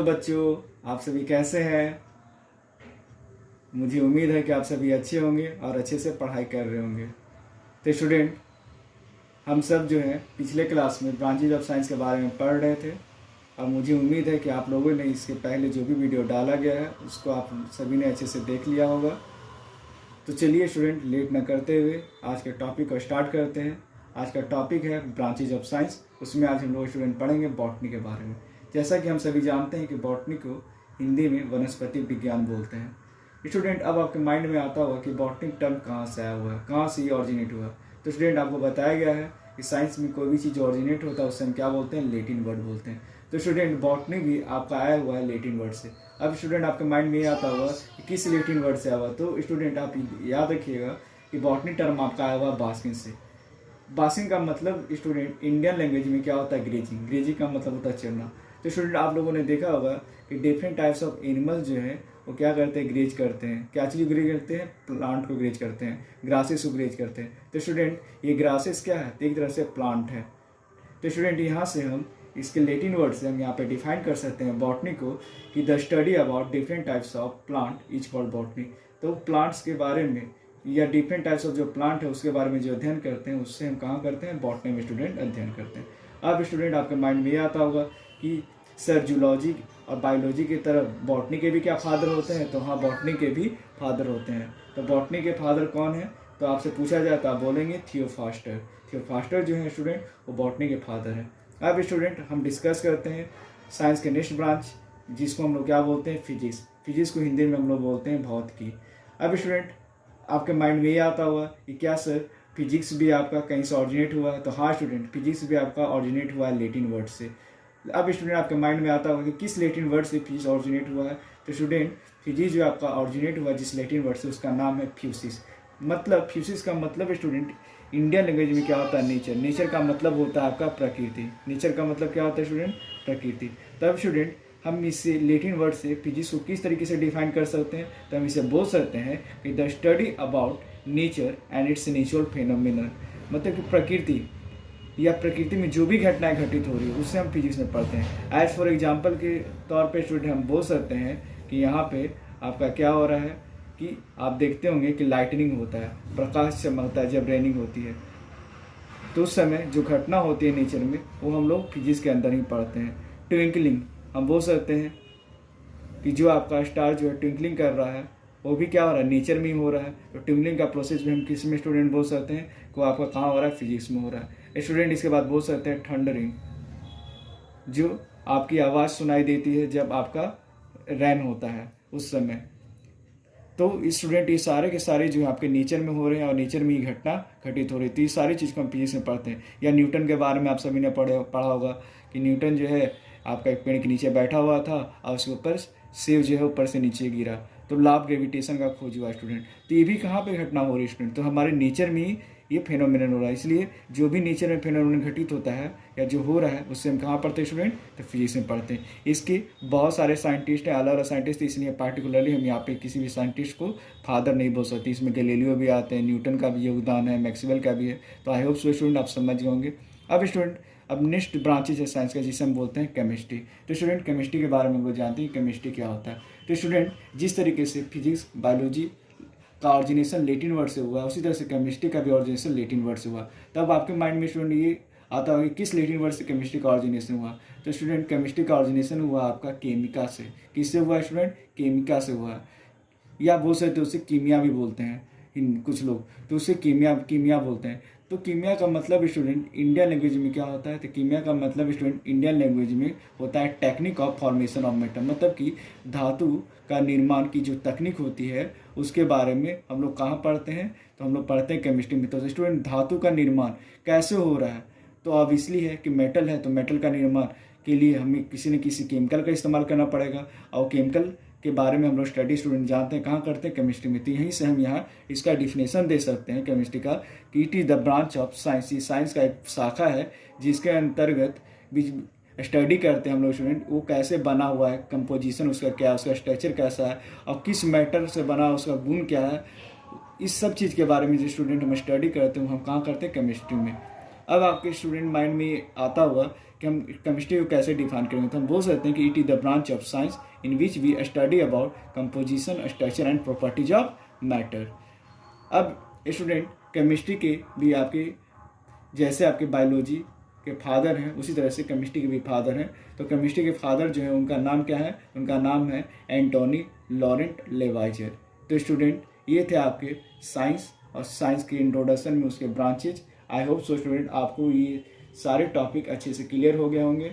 बच्चों, आप सभी कैसे हैं। मुझे उम्मीद है कि आप सभी अच्छे होंगे और अच्छे से पढ़ाई कर रहे होंगे। तो स्टूडेंट, हम सब जो है पिछले क्लास में ब्रांचेज ऑफ साइंस के बारे में पढ़ रहे थे और मुझे उम्मीद है कि आप लोगों ने इसके पहले जो भी वीडियो डाला गया है उसको आप सभी ने अच्छे से देख लिया होगा। तो चलिए स्टूडेंट, लेट न करते हुए आज के टॉपिक को स्टार्ट करते हैं। आज का टॉपिक है ब्रांचेज ऑफ साइंस। उसमें आज हम लोग स्टूडेंट पढ़ेंगे बॉटनी के बारे में। जैसा कि हम सभी जानते हैं कि बॉटनी को हिंदी में वनस्पति विज्ञान बोलते हैं। स्टूडेंट, अब आपके माइंड में आता होगा कि बॉटनी टर्म कहाँ से आया हुआ है, कहाँ से ये ऑरिजिनेट हुआ। तो स्टूडेंट, आपको बताया गया है कि साइंस में कोई भी चीज़ ऑरिजिनेट होता है उससे हम क्या बोलते हैं, लैटिन वर्ड बोलते हैं। तो स्टूडेंट, बॉटनी भी आपका आया हुआ है लैटिन वर्ड से। अब स्टूडेंट, आपके माइंड में ये आता होगा कि किस लैटिन वर्ड से आया हुआ। तो स्टूडेंट, आप याद रखिएगा कि बॉटनी टर्म आपका आया हुआ बास्किन से। बास्किन का मतलब स्टूडेंट इंडियन लैंग्वेज में क्या होता है, ग्रेजिंग। ग्रेजिंग का मतलब होता है चरना। तो स्टूडेंट, आप लोगों ने देखा होगा कि डिफरेंट टाइप्स ऑफ एनिमल्स जो है वो क्या करते हैं, ग्रेज करते हैं। क्या चीज़ ग्रेज करते हैं, प्लांट को ग्रेज करते हैं, ग्रासेस को ग्रेज करते हैं। तो स्टूडेंट, ये ग्रासेस क्या है, तो एक तरह से प्लांट है। तो स्टूडेंट, यहाँ से हम इसके लैटिन वर्ड से हम यहाँ पे डिफाइन कर सकते हैं बॉटनी को कि the study about different types of plant is called botany. तो प्लांट्स के बारे में या डिफरेंट टाइप्स ऑफ जो प्लांट है उसके बारे में जो अध्ययन करते हैं उससे हम कहाँ करते हैं, बॉटनी में स्टूडेंट अध्ययन करते हैं। अब स्टूडेंट, आपके माइंड में ये आता होगा कि सर जूलॉजी और बायोलॉजी की तरफ बॉटनी के भी क्या फादर होते हैं। तो हाँ, बॉटनी के भी फादर होते हैं। तो बॉटनी के फादर कौन है, तो आपसे पूछा जाए तो आप बोलेंगे थियोफास्टर। थियोफास्टर जो है स्टूडेंट वो बॉटनी के फादर हैं। अब स्टूडेंट, हम डिस्कस करते हैं साइंस के नेक्स्ट ब्रांच जिसको हम लोग क्या बोलते हैं, फिजिक्स। फिजिक्स को हिंदी में हम लोग बोलते हैं भौतिकी। अब स्टूडेंट, आपके माइंड में ये आता हुआ कि क्या सर फिजिक्स भी आपका कहीं से ऑरिजिनेट हुआ है। तो हाँ स्टूडेंट, फिजिक्स भी आपका ऑरिजिनेट हुआ है लैटिन वर्ड से। अब स्टूडेंट, आपके माइंड में आता होगा कि किस लैटिन वर्ड से फिजिक्स ऑरिजिनेट हुआ है। तो स्टूडेंट, फिजिक्स जो आपका ऑरिजिनेट हुआ जिस लैटिन वर्ड से उसका नाम है फ्यूसिस। मतलब फ्यूसिस का मतलब स्टूडेंट इंडियन लैंग्वेज में क्या होता है, नेचर। नेचर का मतलब होता है आपका प्रकृति। नेचर का मतलब क्या होता है स्टूडेंट, प्रकृति। तब स्टूडेंट, हम इससे लैटिन वर्ड से फिजिक्स को किस तरीके से डिफाइन कर सकते हैं, तो हम इसे बोल सकते हैं कि the study about nature and it's natural phenomenon. मतलब कि प्रकृति या प्रकृति में जो भी घटनाएं घटित हो रही है उससे हम फिजिक्स में पढ़ते हैं। एज फॉर एग्जाम्पल के तौर पे स्टूडेंट हम बोल सकते हैं कि यहाँ पे आपका क्या हो रहा है कि आप देखते होंगे कि लाइटनिंग होता है, प्रकाश चमकता है जब रेनिंग होती है। तो उस समय जो घटना होती है नेचर में वो हम लोग फिजिक्स के अंदर ही पढ़ते हैं। ट्विंकलिंग, हम बोल सकते हैं कि जो आपका स्टार जो है ट्विंकलिंग कर रहा है वो भी क्या हो रहा है, नेचर में ही हो रहा है। तो ट्विंकलिंग का प्रोसेस भी हम किस में स्टूडेंट बोल सकते हैं कि वो आपका कहाँ हो रहा है, फिजिक्स में हो रहा है। स्टूडेंट, इसके बाद बोल सकते हैं थंडरिंग, जो आपकी आवाज़ सुनाई देती है जब आपका रैन होता है उस समय। तो स्टूडेंट, ये सारे के सारे जो आपके नेचर में हो रहे हैं और नेचर में ही घटना घटित हो रही है। तो ये सारी चीज़ को हम फिजिक्स में पढ़ते हैं। या न्यूटन के बारे में आप सभी ने पढ़ा होगा कि न्यूटन जो है आपका एक पेड़ के नीचे बैठा हुआ था और उसके ऊपर सेब जो है ऊपर से नीचे गिरा, तो लॉ ऑफ ग्रेविटेशन का खोज हुआ स्टूडेंट। तो ये भी कहाँ पे घटना हो रही है स्टूडेंट, तो हमारे नेचर में ही ये फेनोमेनन हो रहा है। इसलिए जो भी नेचर में फेनोमेनन घटित होता है या जो हो रहा है उससे हम कहाँ पढ़ते हैं स्टूडेंट, तो फिजिक्स में पढ़ते हैं। इसके बहुत सारे साइंटिस्ट हैं, अलग अलग साइंटिस्ट, इसलिए पार्टिकुलरली हम यहाँ पे किसी भी साइंटिस्ट को फादर नहीं बोल सकते। इसमें गैलीलियो भी आते हैं, न्यूटन का भी योगदान है, मैक्सवेल का भी है। तो आई होप सो स्टूडेंट आप समझ गए होंगे। अब स्टूडेंट, अब नेक्स्ट ब्रांचेज है साइंस का जिसे हम बोलते हैं केमिस्ट्री। तो स्टूडेंट, केमिस्ट्री के बारे में हम लोग जानते हैं केमिस्ट्री क्या होता है। तो स्टूडेंट, जिस तरीके से फिजिक्स बायोलॉजी का ऑरिजिनेशन लैटिन वर्ड से हुआ उसी तरह से केमिस्ट्री का भी ऑरिजिनेशन लैटिन वर्ड से हुआ। तब आपके माइंड में स्टूडेंट ये आता होगा कि किस लैटिन वर्ड से केमिस्ट्री का ऑरिजिनेशन हुआ। तो स्टूडेंट, केमिस्ट्री का ऑरिजिनेशन हुआ आपका केमिका से। किससे हुआ स्टूडेंट, केमिका से हुआ। या बोल सकते उसे कीमिया भी बोलते हैं कुछ लोग, तो उसे कीमिया बोलते हैं। तो कीमिया का मतलब स्टूडेंट इंडियन लैंग्वेज में क्या होता है, तो कीमिया का मतलब स्टूडेंट इंडियन लैंग्वेज में होता है technique of formation of metal. मतलब कि धातु का निर्माण की जो तकनीक होती है उसके बारे में हम लोग कहाँ पढ़ते हैं, तो हम लोग पढ़ते हैं केमिस्ट्री में। तो स्टूडेंट, धातु का निर्माण कैसे हो रहा है, तो ऑब्वियसली है कि मेटल है, तो मेटल का निर्माण के लिए हमें किसी न किसी केमिकल का इस्तेमाल करना पड़ेगा। और केमिकल के बारे में हम लोग स्टडी स्टूडेंट जानते हैं कहाँ करते हैं, केमिस्ट्री में। तो यहीं से हम यहाँ इसका डिफिनेशन दे सकते हैं केमिस्ट्री का कि it is the branch of science. ये साइंस का एक शाखा है जिसके अंतर्गत स्टडी करते हैं हम लोग स्टूडेंट वो कैसे बना हुआ है, कंपोजिशन उसका क्या है, उसका स्ट्रक्चर कैसा है और किस मैटर से बना उसका गुण क्या है। इस सब चीज़ के बारे में जो स्टूडेंट हम स्टडी करते हैं हम कहाँ करते हैं, केमिस्ट्री में। अब आपके स्टूडेंट माइंड में आता होगा कि हम केमिस्ट्री को कैसे डिफाइन करेंगे, तो हम बोल सकते हैं कि it is the branch of science in which we study about composition, structure and properties of matter. अब स्टूडेंट केमिस्ट्री के भी आपके जैसे आपके बायोलॉजी के फादर हैं उसी तरह से केमिस्ट्री के भी फादर हैं। तो केमिस्ट्री के फादर जो है उनका नाम क्या है, उनका नाम है एंटोनी लॉरेंट लेवाइजर। तो स्टूडेंट ये थे आपके साइंस और साइंस के इंट्रोडक्शन में उसके branches. I hope so student आपको ये सारे टॉपिक अच्छे से क्लियर हो गए होंगे।